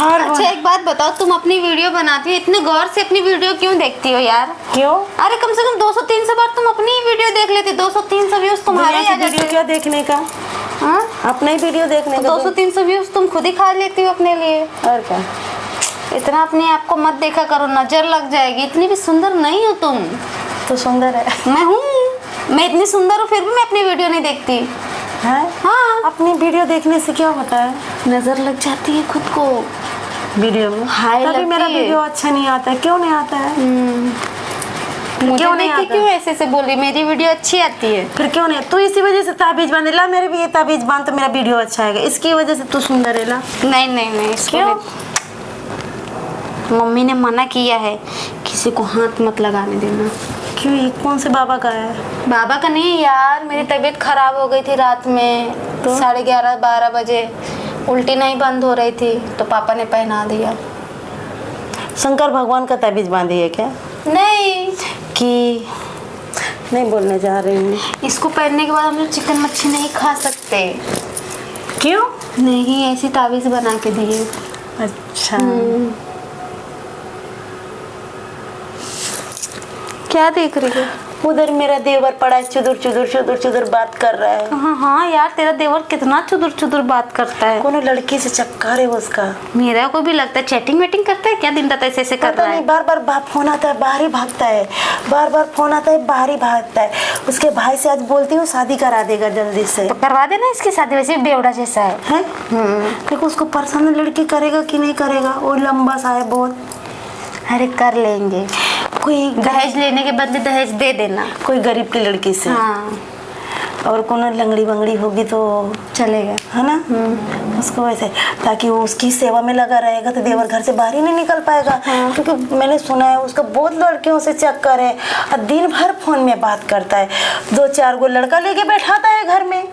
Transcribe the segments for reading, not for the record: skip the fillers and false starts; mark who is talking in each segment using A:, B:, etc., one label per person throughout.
A: अच्छा एक बात बताओ, तुम अपनी वीडियो बनाती हो, इतने गौर से अपनी वीडियो क्यों देखती हो यार?
B: क्यों?
A: अरे कम से कम 200-300 बार तुम अपनी वीडियो देख लेती, 200-300 व्यूज तुम्हारे ही आ जाते।
B: वीडियो क्या देखने का?
A: हाँ?
B: अपना ही वीडियो देखने का।
A: 200-300 व्यूज तुम खुद ही खा लेती हो अपने लिए।
B: और क्या?
A: इतना अपने आप को मत देखा करो, नजर लग जाएगी। इतनी भी सुंदर नहीं हो तुम।
B: तो सुंदर है।
A: मैं हूँ, मैं इतनी सुंदर हूँ फिर भी मैं अपनी वीडियो नहीं देखती
B: है?
A: हाँ।
B: अपनी वीडियो देखने से क्या होता है?
A: नजर लग जाती है खुद को
B: वीडियो में।
A: हाय
B: तभी मेरा
A: लगती है।
B: वीडियो अच्छा नहीं आता है। क्यों नहीं आता है?
A: मुझे
B: क्यों नहीं
A: देख के
B: आता?
A: क्यों ऐसे से बोली? मेरी वीडियो अच्छी आती है।
B: फिर क्यों नहीं? तू इसी वजह से ताबीज बांध ला, मेरे भी ये ताबीज बांध तो मेरा वीडियो अच्छा आएगा। इसकी वजह से तू सुंदर है ला।
A: नहीं नहीं नहीं, इसको
B: क्यों?
A: नहीं। मम्मी ने मना किया है, किसी को हाथ मत लगाने देना।
B: क्यों? ये कौन से बाबा का है?
A: बाबा का नहीं यार, मेरी तबीयत खराब हो गई थी रात में।
B: तो?
A: 11:30-12 बजे उल्टी नहीं बंद हो रही थी तो पापा ने पहना दिया।
B: शंकर भगवान का ताबीज बांधी है क्या?
A: नहीं,
B: कि नहीं बोलने जा रही हूँ।
A: इसको पहनने के बाद हम लोग चिकन मच्छी नहीं खा सकते।
B: क्यों?
A: नहीं, ऐसी ताबीज बना के दिए।
B: अच्छा।
A: क्या देख रही है?
B: उधर मेरा देवर पड़ा है, चुदुर चुदुर चुदुर चुदुर बात कर रहा है।
A: हाँ हाँ यार, तेरा देवर कितना चुदुर चुदुर बात करता है।
B: कोनो लड़की से चक्कर है उसका।
A: मेरा को भी लगता है चैटिंग वेटिंग करता है क्या, दिन रात ऐसे ऐसे कर
B: पता
A: रहा है।
B: नहीं, बार बार फोन आता है बाहर ही भागता है, बार बार फोन आता है बाहर ही भागता है। उसके भाई से आज बोलती हूँ शादी करा देगा जल्दी से।
A: तो करवा देना इसकी शादी, वैसे भी बेवड़ा जैसा है।
B: हैं? देखो उसको पसंद लड़की करेगा कि नहीं करेगा? वो लंबा सा है बहुत।
A: अरे कर लेंगे,
B: कोई
A: दहेज लेने के बदले दहेज दे देना।
B: कोई गरीब की लड़की से।
A: हाँ
B: और कोनो लंगड़ी बंगड़ी होगी तो
A: चलेगा,
B: है ना? उसको वैसे, ताकि वो उसकी सेवा में लगा रहेगा तो देवर घर से बाहर ही नहीं निकल पाएगा। क्योंकि मैंने सुना है उसका बहुत लड़कियों से चक्कर है और दिन भर फोन में बात करता है। 2-4 गो लड़का लेके बैठाता है घर में।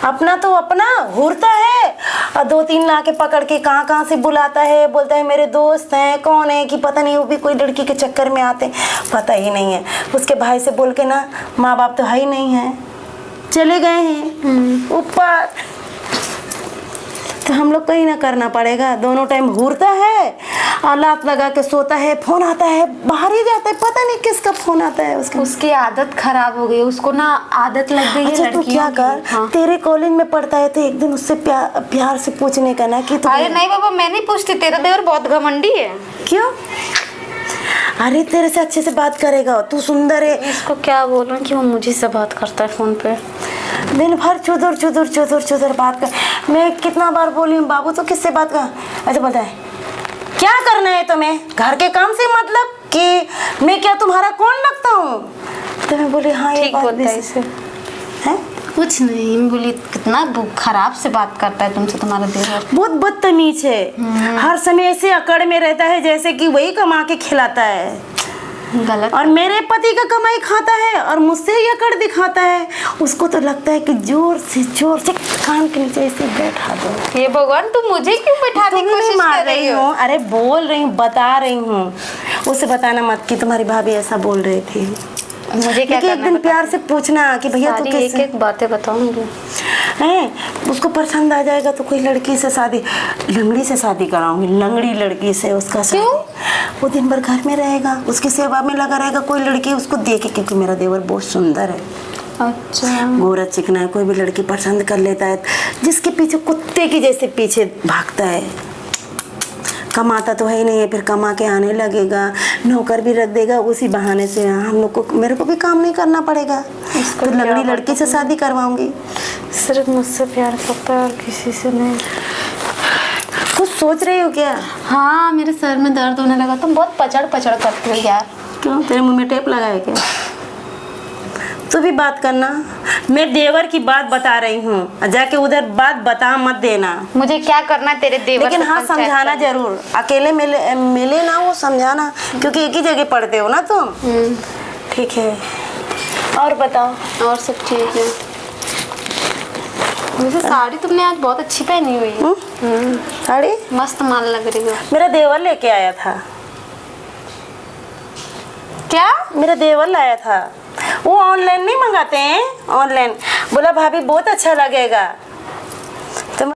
B: अपना तो अपना घूरता है और 2-3 लाके पकड़ के कहाँ कहाँ से बुलाता है, बोलता है मेरे दोस्त हैं, कौन है कि पता नहीं, वो भी कोई लड़की के चक्कर में आते, पता ही नहीं है। उसके भाई से बोल के ना, माँ बाप तो है ही नहीं है, चले गए हैं ऊपर, तो हम लोग को ही ना करना पड़ेगा। दोनों टाइम घूरता है और लात लगा के सोता है, फोन आता है बाहर ही जाता है, पता नहीं किसका फोन आता है उसका।
A: उसकी आदत खराब हो गई, उसको ना आदत लग गई है
B: अच्छा तू क्या कर,
A: हाँ।
B: तेरे कॉलेज में पढ़ता है तो एक दिन उससे प्यार से पूछने का ना कि तू।
A: अरे नहीं बाबा, मैं नहीं पूछती, तेरा देवर बहुत घमंडी है।
B: क्यों? अरे तेरे से अच्छे से बात करेगा, तू सुंदर है।
A: इसको क्या बोलूं कि वो मुझे से बात करता है फोन पे,
B: दिन भर चुदुर चुदुर चुदुर चुदुर बात कर। मैं कितना बार बोली हूँ बाबू तो किससे बात कर। अच्छा बोलता है क्या करना है तुम्हें, घर के काम से मतलब कि मैं क्या तुम्हारा कौन लगता हूँ? तो मैं बोली हाँ ये
A: ठीक
B: बात
A: बोलता
B: भी
A: है इसे।
B: है।
A: कुछ नहीं, मैं बोली कितना खराब से बात करता है तुमसे तुम्हारा देवर।
B: बहुत बदतमीज है, हर समय ऐसे अकड़ में रहता है जैसे कि वही कमा के खिलाता है।
A: गलत।
B: और मेरे पति का कमाई खाता है और मुझसे ही अकड़ दिखाता है। उसको तो लगता है कि जोर से कान के नीचे ऐसे बैठा दो।
A: ये भगवान, तुम मुझे क्यों बैठाने की कोशिश कर रही हो?
B: अरे बोल रही हूँ, बता रही हूँ। उसे बताना मत कि तुम्हारी भाभी ऐसा बोल रही थी।
A: मुझे क्या करना
B: एक दिन प्यार से पूछना कि भैया तू कैसे।
A: एक बातें बताऊंगी
B: हैं, उसको पसंद आ जाएगा तो कोई लड़की से शादी, लंगड़ी से शादी कराऊंगी, लंगड़ी लड़की से उसका शादी। वो दिन भर घर में रहेगा, उसकी सेवा में लगा रहेगा, कोई लड़की उसको देखे, क्योंकि मेरा देवर बहुत सुंदर है।
A: अच्छा,
B: गोरा चिकना है, कोई भी लड़की पसंद कर लेता है, जिसके पीछे कुत्ते की जैसे पीछे भागता है। कमाता तो है ही नहीं है, फिर कमा के आने लगेगा, नौकर भी रख देगा, उसी बहाने से हम लोग को, मेरे को भी काम नहीं करना पड़ेगा। तो लंगड़ी लड़की से शादी करवाऊंगी।
A: सिर्फ मुझसे प्यार करता है और किसी से नहीं।
B: कुछ सोच रही हो क्या?
A: हाँ, मेरे सर में दर्द होने लगा। तुम बहुत पचड़ करती हो यार।
B: क्यों, तेरे मुंह में टेप लगा है क्या? तू भी बात करना, मैं देवर की बात बता रही हूँ, जाके उधर बात बता मत देना।
A: मुझे क्या करना है तेरे देवर
B: लेकिन
A: से
B: हाँ समझाना जरूर, अकेले मिले ना वो समझाना, क्योंकि एक ही जगह पढ़ते हो ना तुम। ठीक है, और बताओ।
A: और सब ठीक है। मुझे साड़ी तुमने आज बहुत अच्छी पहनी हुई है।
B: साड़ी
A: मस्त माल लग रही हो।
B: मेरा देवर लेके आया था।
A: क्या?
B: मेरा देवर लाया था, वो ऑनलाइन नहीं मंगाते हैं, ऑनलाइन बोला भाभी बहुत अच्छा लगेगा।